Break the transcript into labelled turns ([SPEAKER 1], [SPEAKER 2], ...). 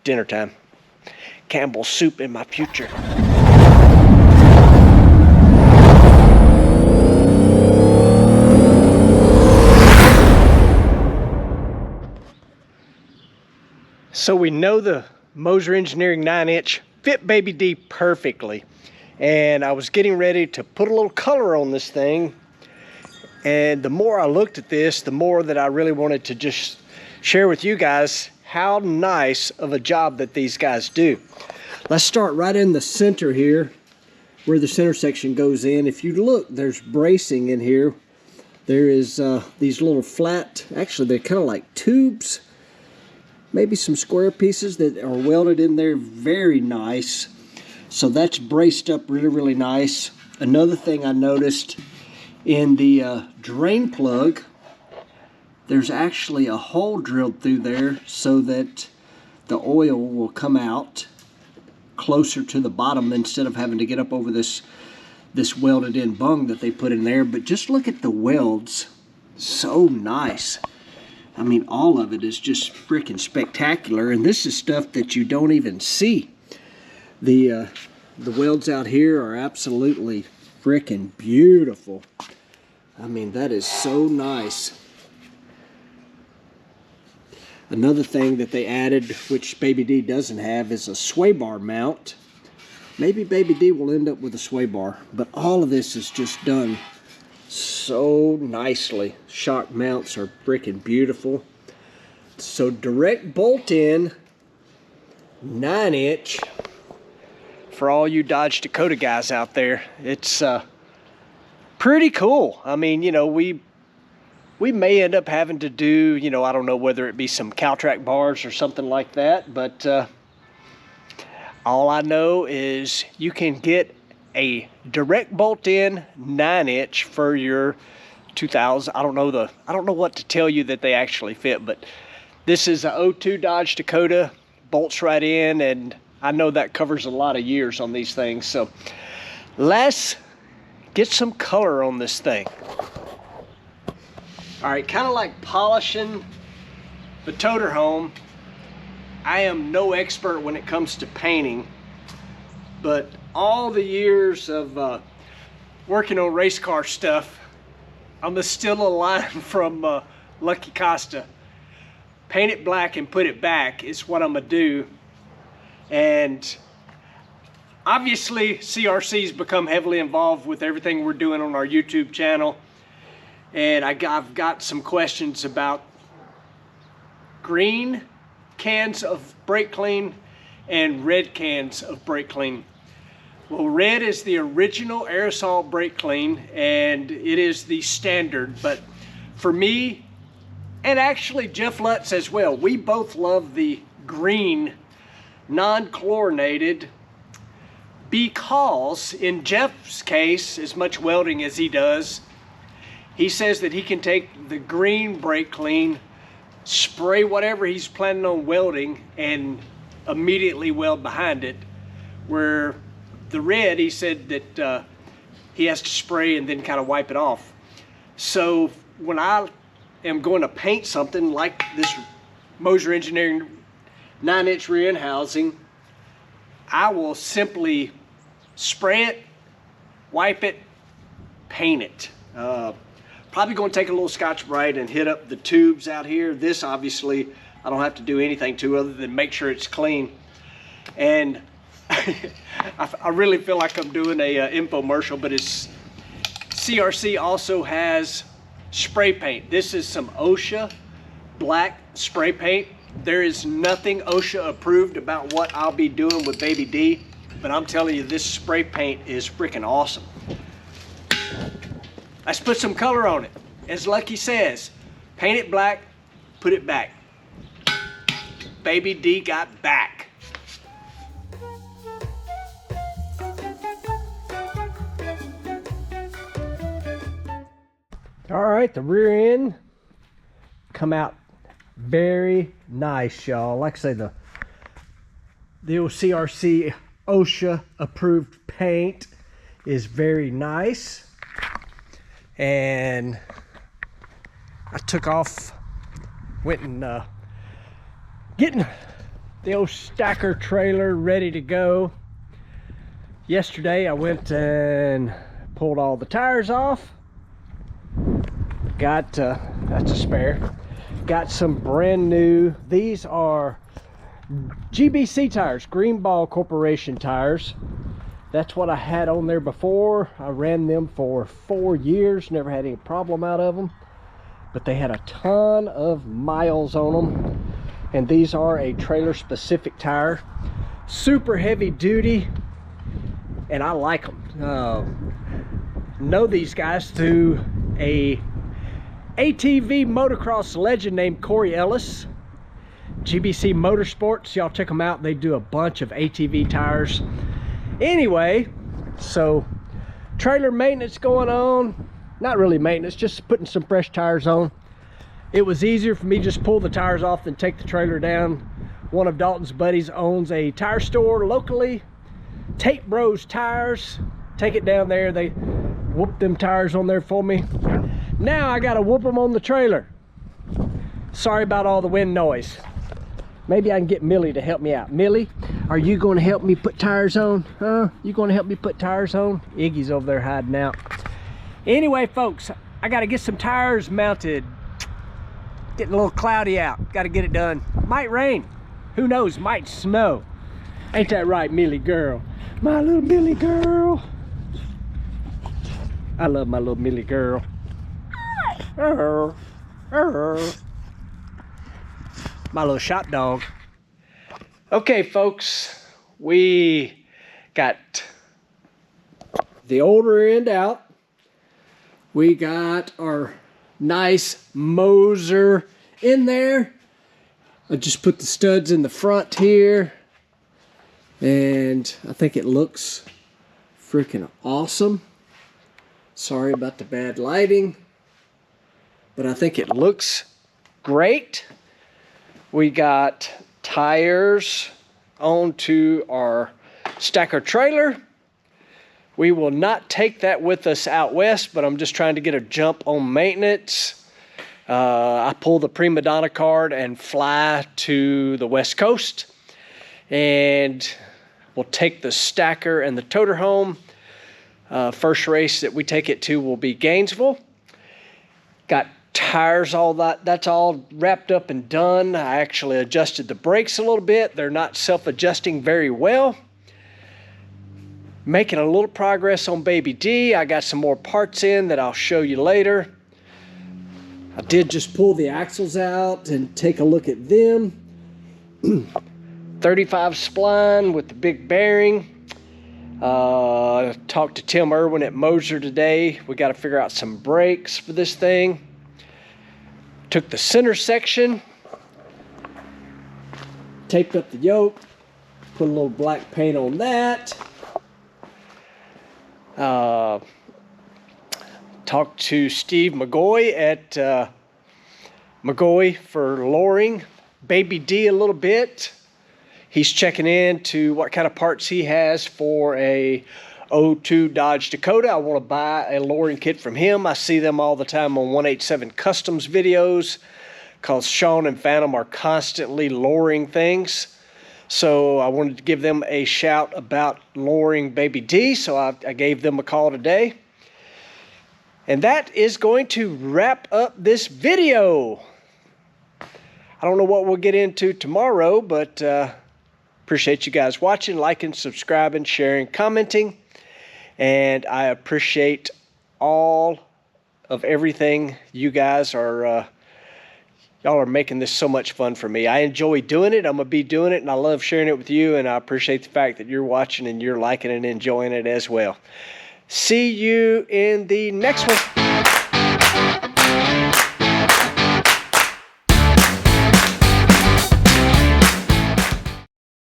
[SPEAKER 1] dinner time. Campbell's soup in my future. So we know the Moser Engineering 9-inch fit Baby D perfectly. And I was getting ready to put a little color on this thing. And the more I looked at this, the more that I really wanted to just share with you guys how nice of a job that these guys do. Let's start right in the center here, where the center section goes in. If you look, there's bracing in here. There is these little flat, actually they're kind of like tubes, maybe some square pieces that are welded in there. Very nice. So that's braced up really, really nice. Another thing I noticed in the drain plug, there's actually a hole drilled through there so that the oil will come out closer to the bottom instead of having to get up over this welded in bung that they put in there. But just look at the welds. So nice. I mean, all of it is just freaking spectacular, and this is stuff that you don't even see. The welds out here are absolutely freaking beautiful. I mean, that is so nice. Another thing that they added, which Baby D doesn't have, is a sway bar mount. Maybe Baby D will end up with a sway bar, but all of this is just done so nicely. Shock mounts are freaking beautiful. So direct bolt in, 9-inch. For all you Dodge Dakota guys out there, it's pretty cool. I mean, you know, we may end up having to do, you know, I don't know whether it be some Caltrac bars or something like that, but all I know is you can get a direct bolt in 9-inch for your 2000. I don't know what to tell you that they actually fit, but this is a 02 Dodge Dakota, bolts right in, and I know that covers a lot of years on these things. So let's get some color on this thing. All right, kind of like polishing the toter home, I am no expert when it comes to painting, but all the years of working on race car stuff, I'm gonna steal a line from Lucky Costa. Paint it black and put it back is what I'm gonna do. And obviously CRC's become heavily involved with everything we're doing on our YouTube channel. And I've got some questions about green cans of brake clean and red cans of brake clean. Well, red is the original aerosol brake clean, and it is the standard. But for me, and actually Jeff Lutz as well, we both love the green non-chlorinated, because in Jeff's case, as much welding as he does, he says that he can take the green brake clean, spray whatever he's planning on welding, and immediately weld behind it. Where the red, he said that he has to spray and then kind of wipe it off. So when I am going to paint something like this Moser Engineering 9-inch rear end housing, I will simply spray it, wipe it, paint it. Probably going to take a little Scotch-Brite and hit up the tubes out here. This obviously I don't have to do anything to other than make sure it's clean. And I really feel like I'm doing a infomercial, but it's CRC also has spray paint. This is some OSHA black spray paint. There is nothing OSHA approved about what I'll be doing with Baby D, but I'm telling you, this spray paint is freaking awesome. Let's put some color on it. As Lucky says, paint it black, put it back. Baby D got back. All right, the rear end come out very nice, y'all. Like I say, the old CRC OSHA approved paint is very nice. And I took off, went and getting the old stacker trailer ready to go. Yesterday I went and pulled all the tires off. Got, that's a spare. Got some brand new, these are GBC tires, Greenball Corporation tires. That's what I had on there before. I ran them for 4 years, never had any problem out of them. But they had a ton of miles on them. And these are a trailer specific tire. Super heavy duty. And I like them. Know these guys through a ATV motocross legend named Corey Ellis. GBC Motorsports, y'all check them out. They do a bunch of ATV tires. Anyway, so trailer maintenance going on. Not really maintenance, just putting some fresh tires on. It was easier for me just pull the tires off than take the trailer down. One of Dalton's buddies owns a tire store locally, Tape Bros Tires. Take it down there, they whoop them tires on there for me. Now I gotta whoop them on the trailer. Sorry about all the wind noise. Maybe I can get Millie to help me out. Millie, are you going to help me put tires on? Huh? You going to help me put tires on? Iggy's over there hiding out. Anyway, folks, I got to get some tires mounted. Getting a little cloudy out. Got to get it done. Might rain. Who knows? Might snow. Ain't that right, Millie girl? My little Millie girl. I love my little Millie girl. My little shop dog. Okay, folks, we got the older end out. We got our nice Moser in there. I just put the studs in the front here, and I think it looks freaking awesome. Sorry about the bad lighting, but I think it looks great. We got tires onto our stacker trailer. We will not take that with us out west, but I'm just trying to get a jump on maintenance. I pull the Prima Donna card and fly to the West Coast, and we'll take the stacker and the toter home. First race that we take it to will be Gainesville. Got tires, all that's all wrapped up and done. I actually adjusted the brakes a little bit. They're not self-adjusting very well. Making a little progress on Baby D. I got some more parts in that I'll show you later. I did just pull the axles out and take a look at them. 35 spline with the big bearing. Talked to Tim Irwin at Moser today. We got to figure out some brakes for this thing. Took the center section, taped up the yoke, put a little black paint on that. Talked to Steve McGoy at McGoy for lowering Baby D a little bit. He's checking in to what kind of parts he has for a 02 Dodge Dakota. I want to buy a lowering kit from him. I see them all the time on 187 Customs videos because Sean and Phantom are constantly lowering things. So I wanted to give them a shout about lowering Baby D, so I gave them a call today. And that is going to wrap up this video. I don't know what we'll get into tomorrow, but appreciate you guys watching, liking, subscribing, sharing, commenting. And I appreciate all of everything you guys are, y'all are making this so much fun for me. I enjoy doing it. I'm going to be doing it, and I love sharing it with you. And I appreciate the fact that you're watching and you're liking and enjoying it as well. See you in the next one.